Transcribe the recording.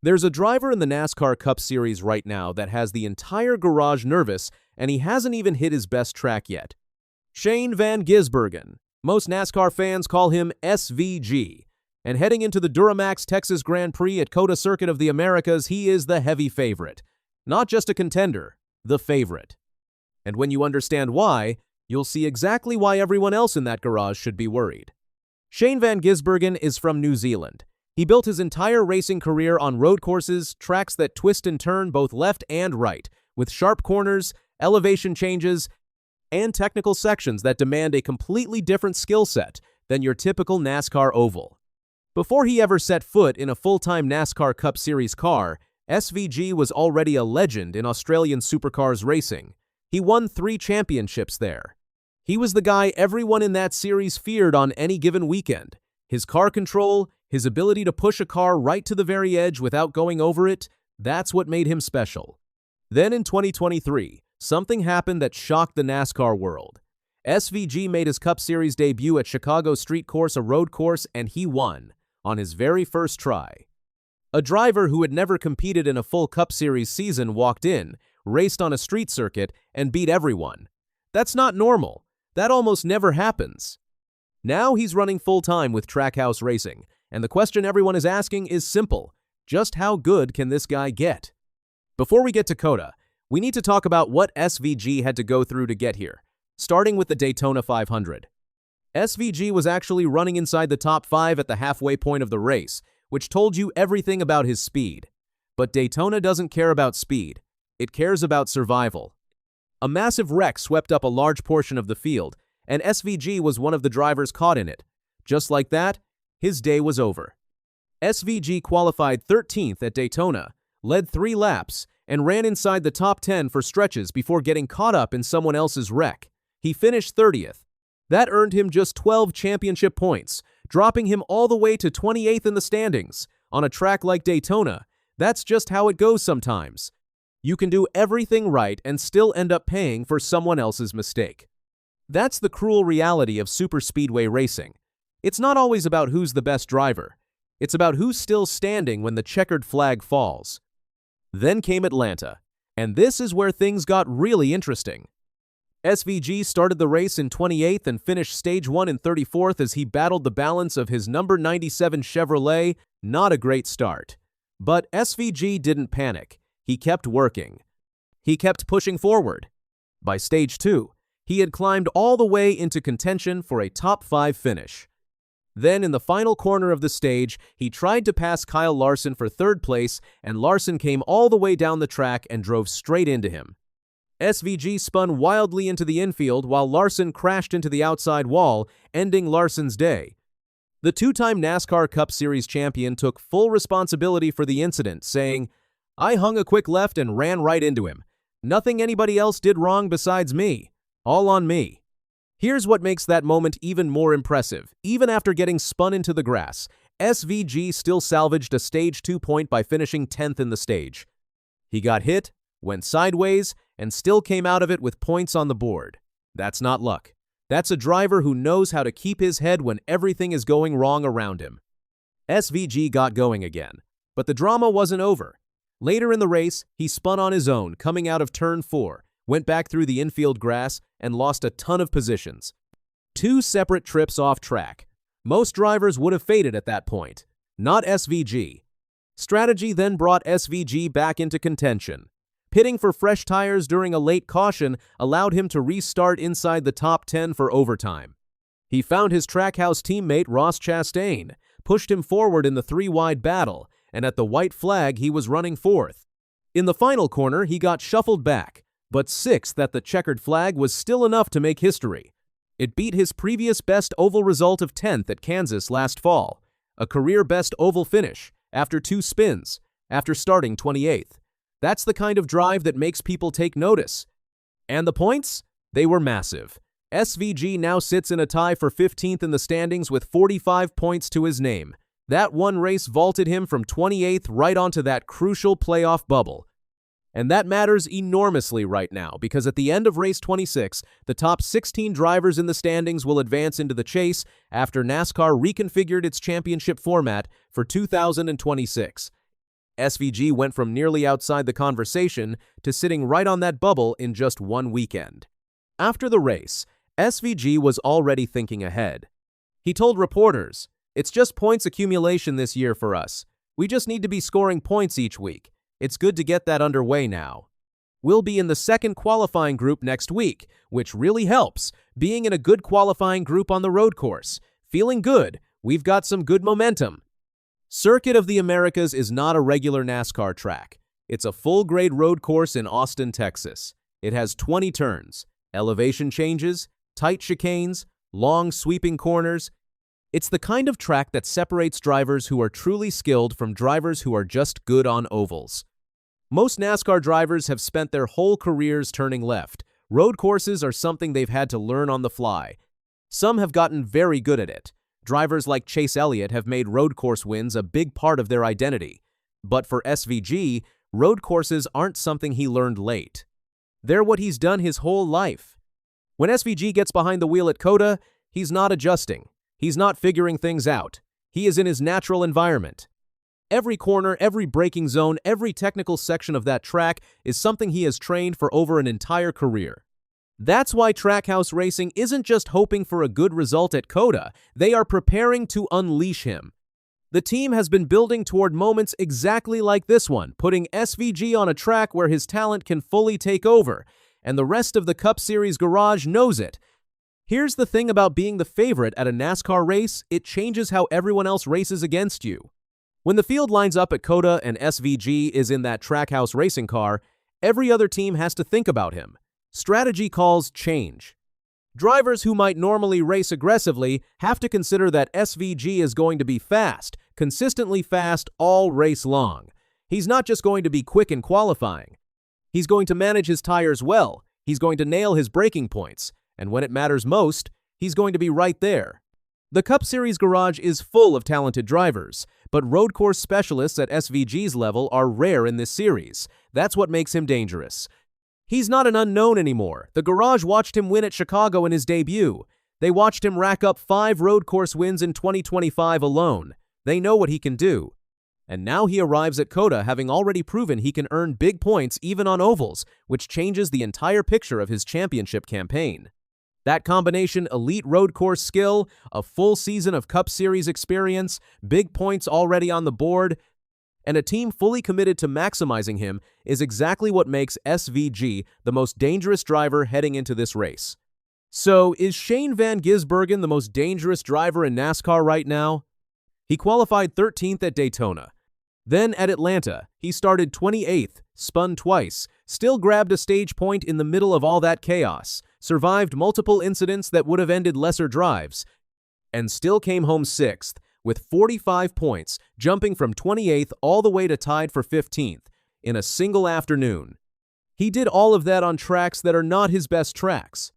There's a driver in the NASCAR Cup Series right now that has the entire garage nervous, and he hasn't even hit his best track yet. Shane Van Gisbergen. Most NASCAR fans call him SVG. And heading into the DuraMax Texas Grand Prix at COTA Circuit of the Americas, he is the heavy favorite. Not just a contender, the favorite. And when you understand why, you'll see exactly why everyone else in that garage should be worried. Shane Van Gisbergen is from New Zealand. He built his entire racing career on road courses, tracks that twist and turn both left and right, with sharp corners, elevation changes, and technical sections that demand a completely different skill set than your typical NASCAR oval. Before he ever set foot in a full-time NASCAR Cup Series car, SVG was already a legend in Australian supercars racing. He won 3 championships there. He was the guy everyone in that series feared on any given weekend. His car control, his ability to push a car right to the very edge without going over it, that's what made him special. Then in 2023, something happened that shocked the NASCAR world. SVG made his Cup Series debut at Chicago Street Course, a road course, and he won on his very first try. A driver who had never competed in a full Cup Series season walked in, raced on a street circuit, and beat everyone. That's not normal. That almost never happens. Now he's running full-time with Trackhouse Racing, and the question everyone is asking is simple. Just how good can this guy get? Before we get to COTA, we need to talk about what SVG had to go through to get here, starting with the Daytona 500. SVG was actually running inside the top 5 at the halfway point of the race, which told you everything about his speed. But Daytona doesn't care about speed. It cares about survival. A massive wreck swept up a large portion of the field, and SVG was one of the drivers caught in it. Just like that, his day was over. SVG qualified 13th at Daytona, led 3 laps, and ran inside the top 10 for stretches before getting caught up in someone else's wreck. He finished 30th. That earned him just 12 championship points, dropping him all the way to 28th in the standings. On a track like Daytona, that's just how it goes sometimes. You can do everything right and still end up paying for someone else's mistake. That's the cruel reality of superspeedway racing. It's not always about who's the best driver. It's about who's still standing when the checkered flag falls. Then came Atlanta, and this is where things got really interesting. SVG started the race in 28th and finished stage 1 in 34th as he battled the balance of his number 97 Chevrolet. Not a great start. But SVG didn't panic. He kept working. He kept pushing forward. By stage 2, he had climbed all the way into contention for a top 5 finish. Then in the final corner of the stage, he tried to pass Kyle Larson for 3rd place, and Larson came all the way down the track and drove straight into him. SVG spun wildly into the infield while Larson crashed into the outside wall, ending Larson's day. The 2-time NASCAR Cup Series champion took full responsibility for the incident, saying, "I hung a quick left and ran right into him. Nothing anybody else did wrong besides me. All on me." Here's what makes that moment even more impressive. Even after getting spun into the grass, SVG still salvaged a stage 2 point by finishing 10th in the stage. He got hit, went sideways, and still came out of it with points on the board. That's not luck. That's a driver who knows how to keep his head when everything is going wrong around him. SVG got going again, but the drama wasn't over. Later in the race, he spun on his own, coming out of turn 4, went back through the infield grass, and lost a ton of positions. 2 separate trips off track. Most drivers would have faded at that point. Not SVG. Strategy then brought SVG back into contention. Pitting for fresh tires during a late caution allowed him to restart inside the top 10 for overtime. He found his Trackhouse teammate Ross Chastain, pushed him forward in the 3-wide battle, and at the white flag he was running 4th. In the final corner he got shuffled back, but 6th at the checkered flag was still enough to make history. It beat his previous best oval result of 10th at Kansas last fall, a career-best oval finish after 2 spins, after starting 28th. That's the kind of drive that makes people take notice. And the points? They were massive. SVG now sits in a tie for 15th in the standings with 45 points to his name. That one race vaulted him from 28th right onto that crucial playoff bubble. And that matters enormously right now because at the end of race 26, the top 16 drivers in the standings will advance into the chase after NASCAR reconfigured its championship format for 2026. SVG went from nearly outside the conversation to sitting right on that bubble in just one weekend. After the race, SVG was already thinking ahead. He told reporters, "It's just points accumulation this year for us. We just need to be scoring points each week. It's good to get that underway now. We'll be in the second qualifying group next week, which really helps, being in a good qualifying group on the road course. Feeling good. We've got some good momentum." Circuit of the Americas is not a regular NASCAR track. It's a full-grade road course in Austin, Texas. It has 20 turns, elevation changes, tight chicanes, long sweeping corners. It's the kind of track that separates drivers who are truly skilled from drivers who are just good on ovals. Most NASCAR drivers have spent their whole careers turning left. Road courses are something they've had to learn on the fly. Some have gotten very good at it. Drivers like Chase Elliott have made road course wins a big part of their identity. But for SVG, road courses aren't something he learned late. They're what he's done his whole life. When SVG gets behind the wheel at COTA, he's not adjusting. He's not figuring things out. He is in his natural environment. Every corner, every braking zone, every technical section of that track is something he has trained for over an entire career. That's why Trackhouse Racing isn't just hoping for a good result at COTA, they are preparing to unleash him. The team has been building toward moments exactly like this one, putting SVG on a track where his talent can fully take over, and the rest of the Cup Series garage knows it. Here's the thing about being the favorite at a NASCAR race, it changes how everyone else races against you. When the field lines up at COTA and SVG is in that Trackhouse Racing car, every other team has to think about him. Strategy calls change. Drivers who might normally race aggressively have to consider that SVG is going to be fast, consistently fast all race long. He's not just going to be quick in qualifying. He's going to manage his tires well, he's going to nail his braking points, and when it matters most, he's going to be right there. The Cup Series garage is full of talented drivers, but road course specialists at SVG's level are rare in this series. That's what makes him dangerous. He's not an unknown anymore. The garage watched him win at Chicago in his debut. They watched him rack up 5 road course wins in 2025 alone. They know what he can do. And now he arrives at COTA having already proven he can earn big points even on ovals, which changes the entire picture of his championship campaign. That combination, elite road course skill, a full season of Cup Series experience, big points already on the board, and a team fully committed to maximizing him is exactly what makes SVG the most dangerous driver heading into this race. So, is Shane Van Gisbergen the most dangerous driver in NASCAR right now? He qualified 13th at Daytona. Then at Atlanta, he started 28th, spun twice, still grabbed a stage point in the middle of all that chaos, survived multiple incidents that would have ended lesser drives, and still came home 6th, with 45 points, jumping from 28th all the way to tied for 15th in a single afternoon. He did all of that on tracks that are not his best tracks.